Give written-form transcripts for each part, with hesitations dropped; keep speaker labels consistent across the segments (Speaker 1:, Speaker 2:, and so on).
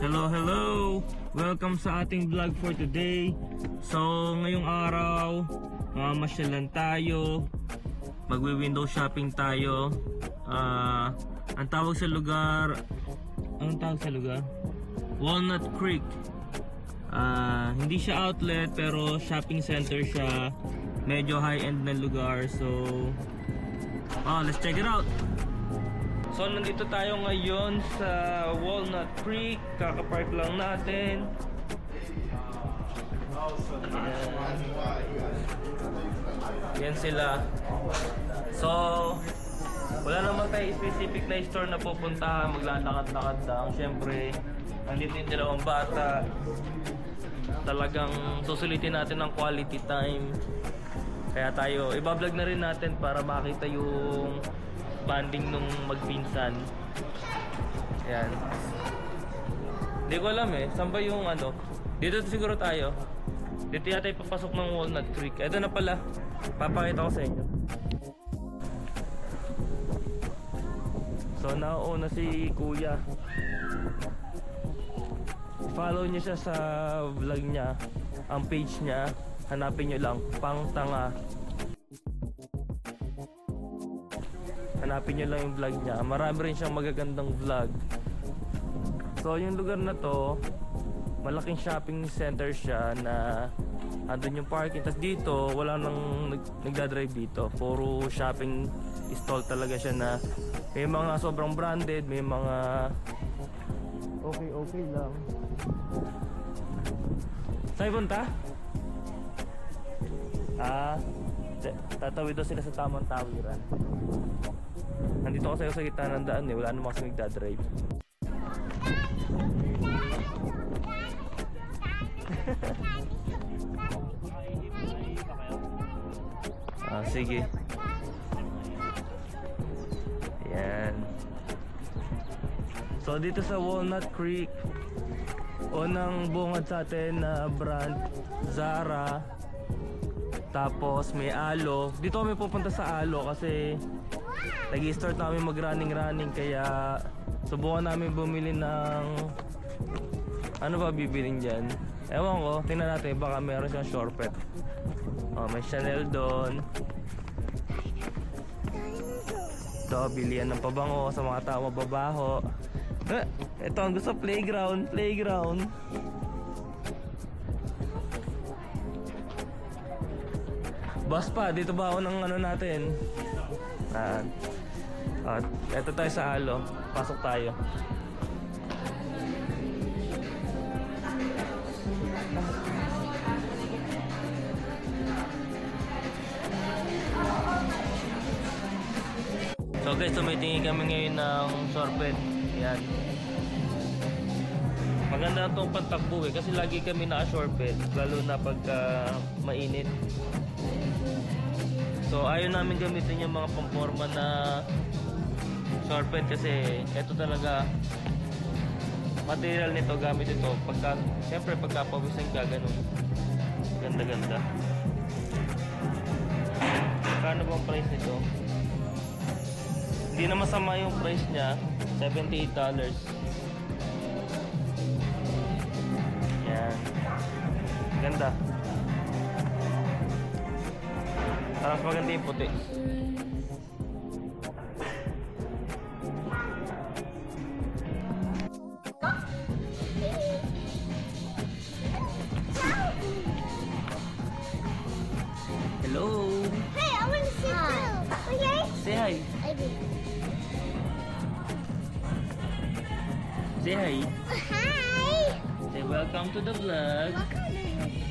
Speaker 1: Hello, hello! Welcome sa ating vlog for today. So, ngayong araw, masyalan tayo. Magwi-window shopping tayo. Ang tawag sa lugar, anong tawag sa lugar? Walnut Creek. Hindi siya outlet pero shopping center siya. Medyo high-end na lugar. So, let's check it out! So nandito tayo ngayon sa Walnut Creek. Kakapark lang natin. Yan sila. So wala naman tayo specific na store na pupuntahan. Maglalakad-lakad lang. Siyempre nandito yung dalawang bata. Talagang susulitin natin ng quality time. Kaya tayo ibablog na rin natin para makita yung banding nung magpinsan. Ayan. Hindi ko alam saan ba yung ano. Dito siguro tayo. Dito yata ipapasok ng Walnut Creek. Ito na pala. Papakita ko sa inyo. So nauuna si Kuya. Follow niyo siya sa vlog niya. Ang page niya, hanapin niyo lang, Pang Tanga. Hanapin nyo lang yung vlog niya. Marami rin siyang magagandang vlog. So yung lugar na to, malaking shopping center siya na andun yung parking. Tapos dito, wala nang nagdadrive dito. Puro shopping stall talaga siya na may mga sobrang branded, may mga okay lang. Saan punta? Tatawid daw sila sa tamang tawiran. Nandito ako sa gitna ng daan wala namang kasi nagdadrive. Sige. Ayan. So dito sa Walnut Creek, unang bungad sa atin na brand Zara. Tapos may Alo. Dito kami pupunta sa Alo kasi nag-i-start namin mag-running kaya subukan namin bumili ng ano ba bibilin dyan. Ewan ko, tingnan natin baka meron siyang shortcut. May Chanel doon. Ito, bilihan ng pabango sa mga tao mababaho. Ito ang gusto, playground. Bus pa, dito ba ako ng ano natin? Eto tayo sa Alo. Pasok tayo. So guys, tumitingin kami ngayon ng sorbet. Ayan. Maganda itong pantakbo kasi lagi kami naka-sorbet. Lalo na pagka mainit. So ayaw namin gamitin yung mga pamporma na sorbet kasi ito talaga material nito, gamit ito pagka, siyempre pagka pawisan ka ganun. Ganda. Kano bang price nito? Hindi na masama yung price niya, $78. Yan. Ganda. Parang maganda yung puti. Hello.
Speaker 2: Hey, I want to see too. Okay?
Speaker 1: Say hi.
Speaker 2: I do.
Speaker 1: Say hi.
Speaker 2: Hi.
Speaker 1: Say welcome to the vlog.
Speaker 2: Welcome to the vlog.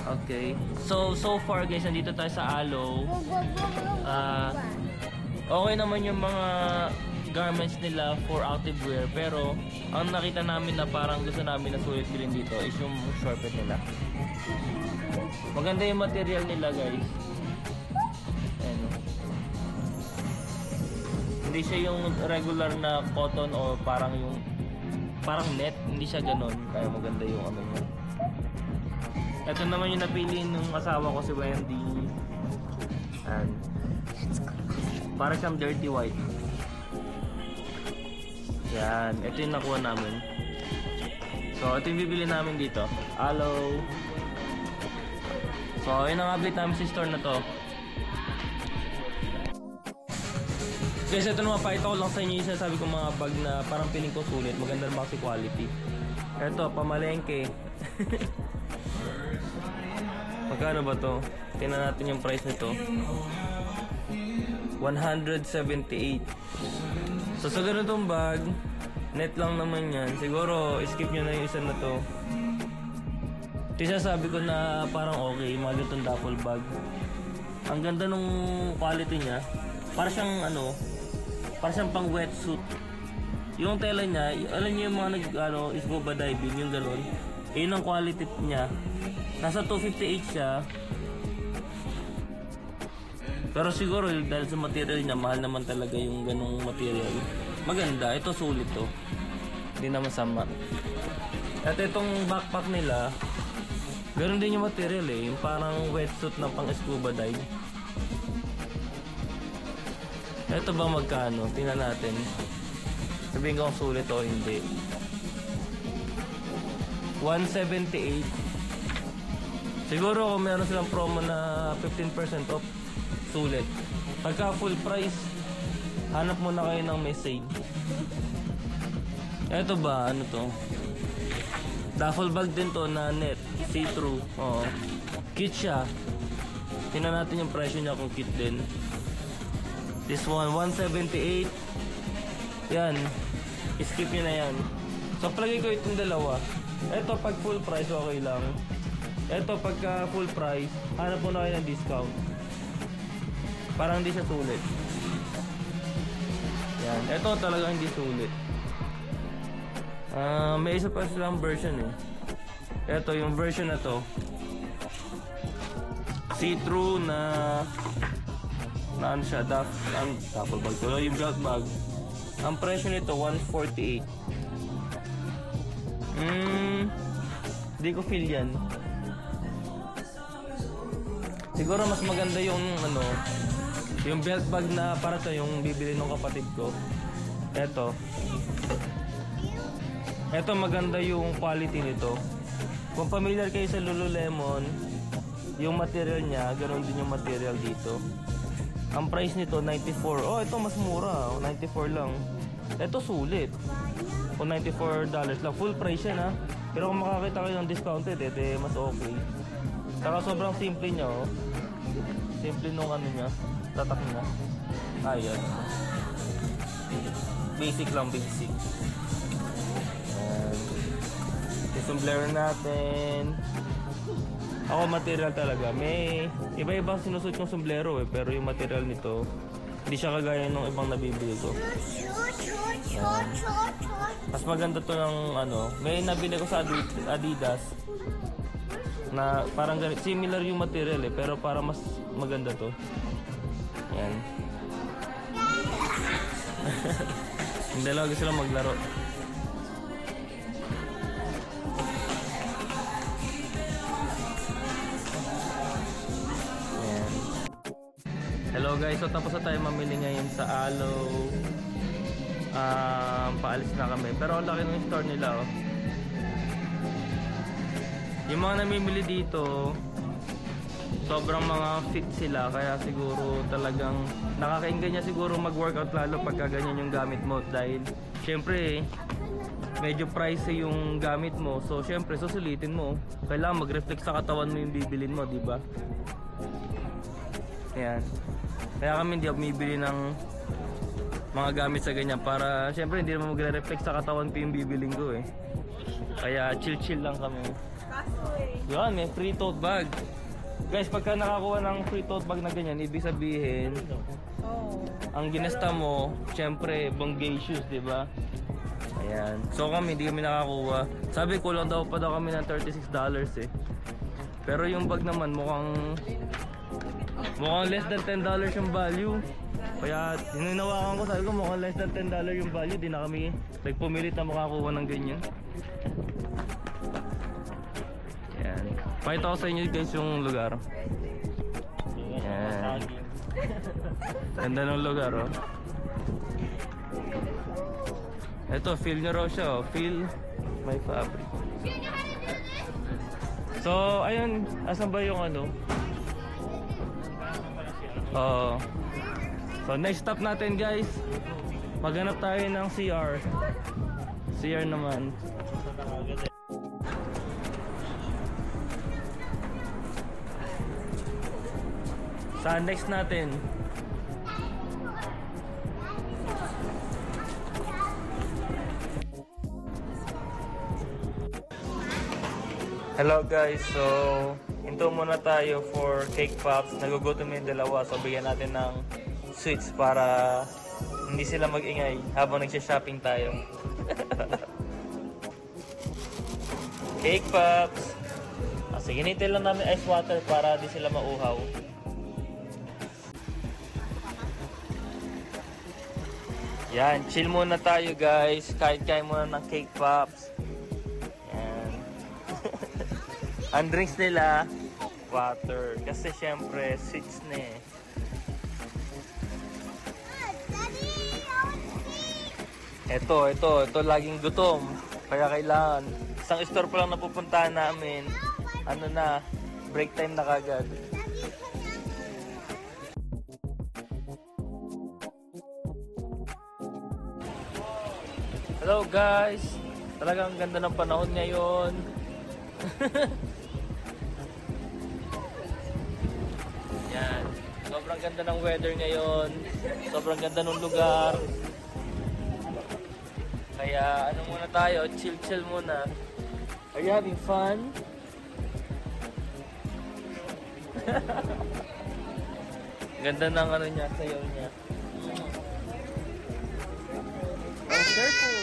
Speaker 1: Okay. So far guys, nandito tayo sa Alo. Okay naman yung mga garments nila for activewear, pero ang nakita namin na parang gusto namin na sulit bilhin dito is yung shortcut nila. Maganda yung material nila guys. Ayan. Hindi siya yung regular na cotton o parang net, hindi siya ganun. Kaya maganda yung ano niya. Ito naman yung napili ng asawa ko, si Wendy. And para siyang dirty white. Yan, ito yung nakuha namin. So, ito yung bibili namin dito. Aloe. So, yun ang update namin sa store na to. Guys, ito naman, pakita ko lang sa inyo yung sinasabi ko mga bag na parang feeling ko sulit. Maganda naman kasi quality. Ito, pamalengke. Magkano ba to? Tingnan natin yung price nito. 178. So, sa ganitong bag, net lang naman yan. Siguro, skip nyo na yung isa na to. Ito sabi ko na parang okay, mga ganitong duffel bag. Ang ganda nung quality niya. Para siyang ano, para siyang pang wetsuit. Yung tela niya, alam niyo yung mga scuba diving, yung gano'n. Yun ang quality niya. Nasa 258 siya. Pero siguro dahil sa material niya, mahal naman talaga yung ganong material. Maganda, ito sulit to. Hindi na masama. At itong backpack nila, ganoon din yung material eh, yung parang wetsuit na pang scuba dive. Ito ba magkano? Tingnan natin. Sabihin ko kung sulit o hindi. 178. Siguro kung meron silang promo na 15% off, sulit. Pagka full price, hanap muna kayo ng may sale. Ito ba? Ano to? Duffel bag din to na net. See-through. Oo. Cute siya. Tingnan natin yung presyo niya kung cute din. This one, 178. Yan. Skip nyo na yan. So, palagay ko itong dalawa. Ito, pag full price, okay lang. Ito, pagka full price, hanap mo na kayo ng discount. Parang hindi siya sulit. Yan. Ito talaga hindi sulit. May isa pa silang version eh. Ito yung version na to. See-through na ano siya, duffel bag to. Yung belt bag. Ang presyo nito 148. Hindi ko feel yan. Siguro mas maganda yung ano, yung belt bag na para to yung bibili ng kapatid ko. Ito maganda yung quality nito. Kung familiar kayo sa Lululemon, yung material niya, ganoon din yung material dito. Ang price nito 94. Oh, ito mas mura, 94 lang. Ito sulit. O $94 lang, full price yan ha. Pero kung makakita kayo ng discounted, mas okay. Saka sobrang simple niya oh. Simple nung ano niya, tatak niya. Ayan. Basic lang, basic. Yung sombrero natin. Ako material talaga. May iba-ibang sinusuot yung sombrero eh. Pero yung material nito, hindi siya kagaya ng ibang nabibili ko. Mas maganda to ng ano. May nabili ko sa Adidas. Na parang ganito. Similar yung material eh. Pero para mas maganda to. Yan. Yung dalawa gusto lang maglaro. Hello guys, so tapos na tayo mamili ngayon sa Aloe. Paalis na kami. Pero ang laki ng store nila oh. Yung mga namimili dito, sobrang mga fit sila. Kaya siguro talagang nakakainggan niya siguro mag-workout lalo pagka ganyan yung gamit mo. Dahil syempre medyo pricey yung gamit mo. So syempre susulitin mo. Kailangan mag-reflect sa katawan mo yung bibilin mo, diba? Ayan. Kaya kami hindi ako bumibili ng mga gamit sa ganyan para syempre hindi naman magre-reflect sa katawan ko yung bibiling ko eh. Kaya chill lang kami. Yan, may free tote bag. Guys, pagka nakakuha ng free tote bag na ganyan, ibig sabihin ang ginasta mo, syempre bonggacious, diba? Ayan. So kami, hindi kami nakakuha. Sabi ko lang daw pa kami ng $36 eh. Pero yung bag naman mukhang less than $10 yung value. Kaya hininawakan ko, sabi ko mukhang less than $10 yung value. Di na kami nagpumilit na makakuha ng ganyan. Yan. Pakita ko sa inyo guys yung lugar. Yan. Ganda ng lugar oh. Ito, feel nyo raw siya oh. Feel my fabric. So, ayun. Asan ba yung ano? Oo. So, next stop natin guys. Maghanap tayo ng CR. CR naman. Sa next natin. Hello guys, so hinto muna tayo for cake pops. Nagugutom yung dalawa, so bigyan natin ng sweets para hindi sila mag-ingay habang nagsha-shopping tayo. Cake pops! Sige, hinintay lang namin ice water para di sila mauhaw. Yan, chill muna tayo guys. Kain-kain muna ng cake pops. Ang drinks nila, water. Kasi syempre, sweets na eh. Ito, laging gutom. Kaya kailangan. Isang store pa lang napupuntahan namin. Ano na, break time na kagad. Hello guys! Talagang ganda ng panahon ngayon. Yan. Sobrang ganda ng weather ngayon. Sobrang ganda ng lugar. Kaya ano muna tayo, chill muna. Are you having fun? Ganda ng ano niya, sayaw niya. Oh, careful!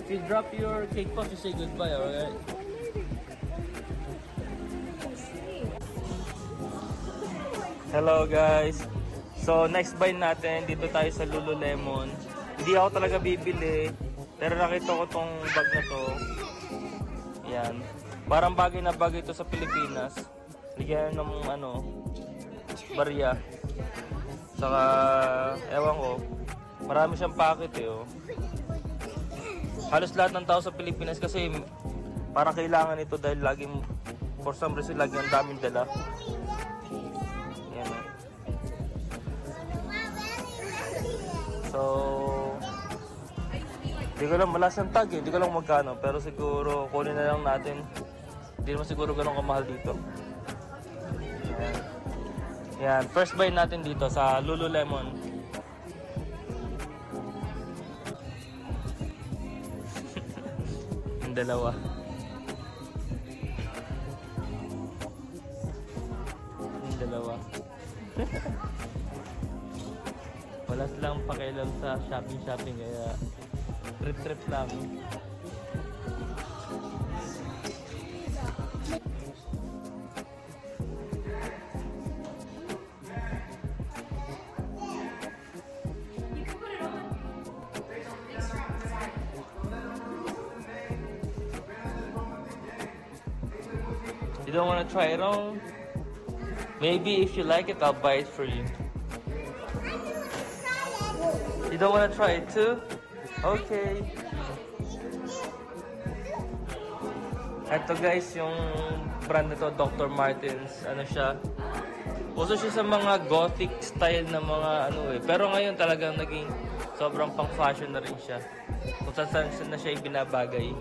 Speaker 1: If you drop your cake pop, you say goodbye, alright? Hello guys! So next buy natin, dito tayo sa Lululemon. Hindi ako talaga bibili, pero nakita ko tong bag na to. Yan. Parang bagay na bagay ito sa Pilipinas. Ligyan ng ano, barya. Saka, ewan ko, marami siyang packet eh oh. Halos lahat ng tao sa Pilipinas kasi parang kailangan ito dahil laging, for some reason, lagi ang daming dala. Yan oh. So, hindi ko lang, malas ang tag eh, hindi ko lang magkano, pero siguro kunin na lang natin. Hindi naman siguro ganun kamahal dito. Yan. Yan, first buy natin dito sa Lululemon. Yung dalawa. Yung dalawa. Wala silang pakialam sa shopping kaya trip lang. You don't want to try it on? Maybe if you like it, I'll buy it for you. You don't want to try it too? Okay. Ito guys, yung brand nito, Dr. Martens. Ano siya? Uso siya sa mga gothic style na mga ano eh. Pero ngayon talagang naging sobrang pang fashion na rin siya. Kung saan na siya ibinabagay.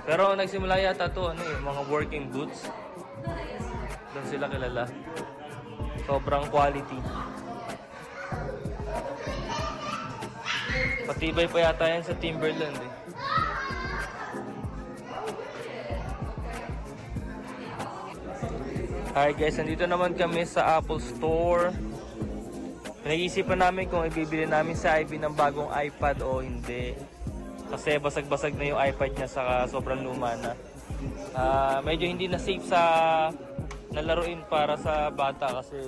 Speaker 1: Pero nagsimula yata to ano eh, mga working boots. Doon sila kilala. Sobrang quality. Patibay pa yata yan sa Timberland eh. Hi guys, nandito naman kami sa Apple Store. Pinag-iisipan namin kung ibibili namin sa Ivy ng bagong iPad o hindi. Kasi basag-basag na yung iPad niya saka sobrang luma na. Medyo hindi na safe sa nalaruin para sa bata kasi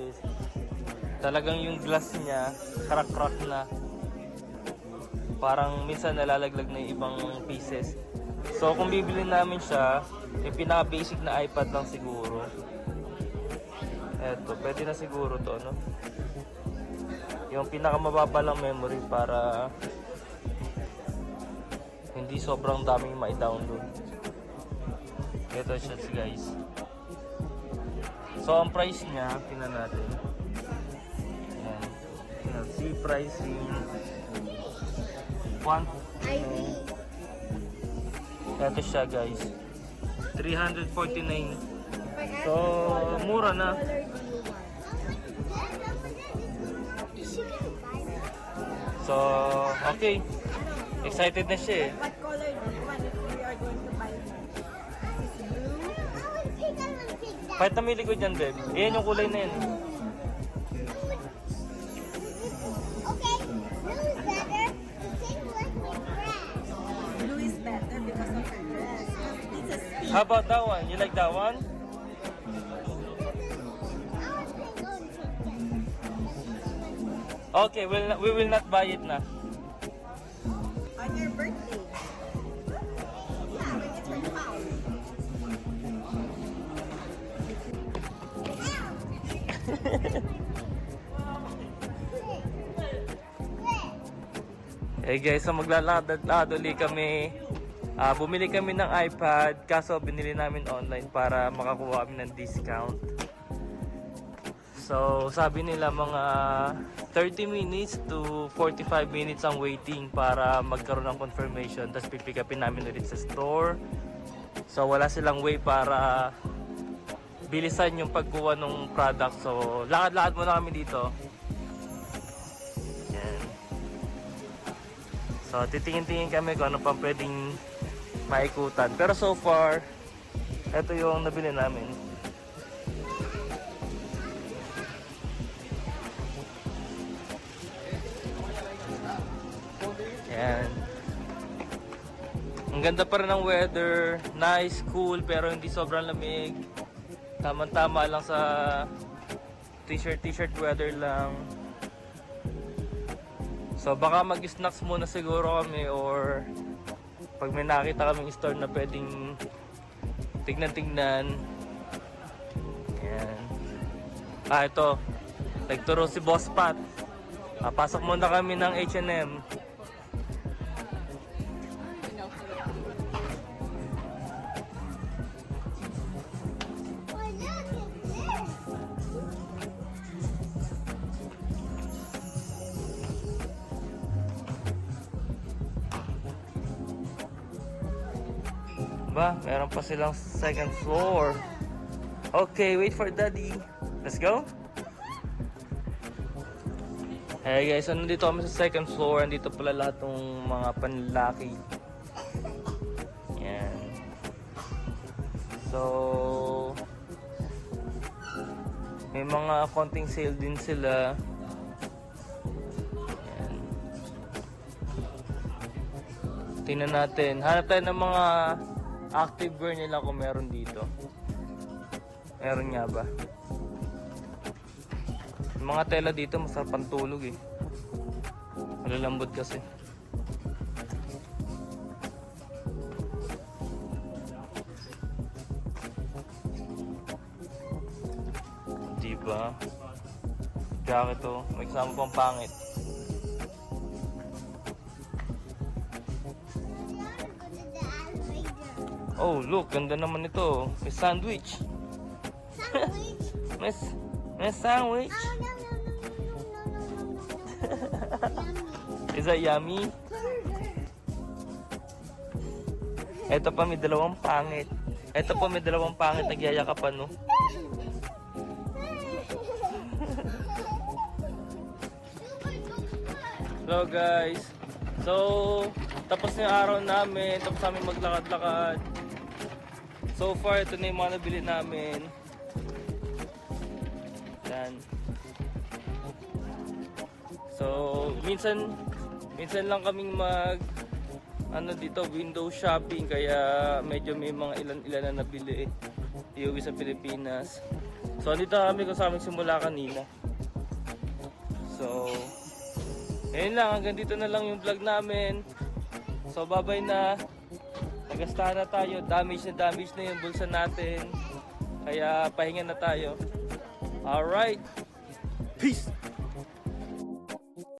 Speaker 1: talagang yung glass niya crack-crack na. Parang minsan nalalaglag na yung ibang pieces. So kung bibili namin siya, yung pinaka-basic na iPad lang siguro. Eto, pwede na siguro to, no? Yung pinakamababa lang memory para hindi hindi sobrang daming mai-download. Ito siya guys. So ang price niya, tingnan natin. Ayan. See pricing. Ito siya guys. 349. So mura na. So okay. Excited na siya eh.
Speaker 3: What color do you want if we are going to buy them?
Speaker 1: Kahit namili ko dyan, babe. Ayan yung kulay na yan.
Speaker 2: Okay, blue is better. The same like my dress.
Speaker 3: Blue is better because of her dress. It's a speed.
Speaker 1: How about that one? You like that one?
Speaker 2: I was going to take that.
Speaker 1: Okay, we will not buy it na.
Speaker 3: On your birthday. Yeah, when it's her house.
Speaker 1: Hey guys, so maglalakad ulit kami. Bumili kami ng iPad, kaso binili namin online para makakuha kami ng discount. So sabi nila mga 30 minutes to 45 minutes ang waiting para magkaroon ng confirmation. Tapos pipick upin namin ulit sa store. So wala silang way para bilisan yung pagkuha ng product. So lakad-lakad muna kami dito. Yan. So titingin-tingin kami kung ano pang pwedeng maikutan. Pero so far, ito yung nabili namin. Yan. Ang ganda pa rin ng weather. Nice, cool, pero hindi sobrang lamig. Tama-tama lang sa t-shirt weather lang. So baka mag-snacks muna siguro kami, or pag may nakita kaming store na pwedeng tignan-tignan. Yan. Ito. Nagturo si Boss Pat. Pasok muna kami ng H&M. Ba, meron pa silang second floor. Okay, wait for daddy. Let's go. Hey guys, so nandito kami sa second floor. Nandito pala lahat ng mga panlalaki. Yan. So may mga konting sale din sila. Yan. Tingnan natin. Hanap tayo ng mga activewear nila kung meron dito. Meron nga ba? Yung mga tela dito masarap ang tulog eh. Malalambot kasi. Diba? Jacket to. May kasama pang pangit. Oh, look, ganda naman ito. May sandwich.
Speaker 2: Sandwich?
Speaker 1: May sandwich.
Speaker 2: Oh, no, no, no, no, no, no, no, no.
Speaker 1: Is that yummy? Ito pa may dalawang pangit. Ito pa may dalawang pangit nagyayakapan, no? Hello guys. So, tapos na yung araw namin. Tapos namin maglakad-lakad. So far, ito na yung mga nabili namin. Yan. So, minsan lang kaming dito, window shopping. Kaya medyo may mga ilan na nabili. Iuwi sa Pilipinas. So, dito kami kung saan simula kanina. So, ayun lang. Hanggang dito na lang yung vlog namin. So, bye-bye na. Nagastahan na tayo. Damage na yung bulsa natin. Kaya pahinga na tayo. Alright. Peace!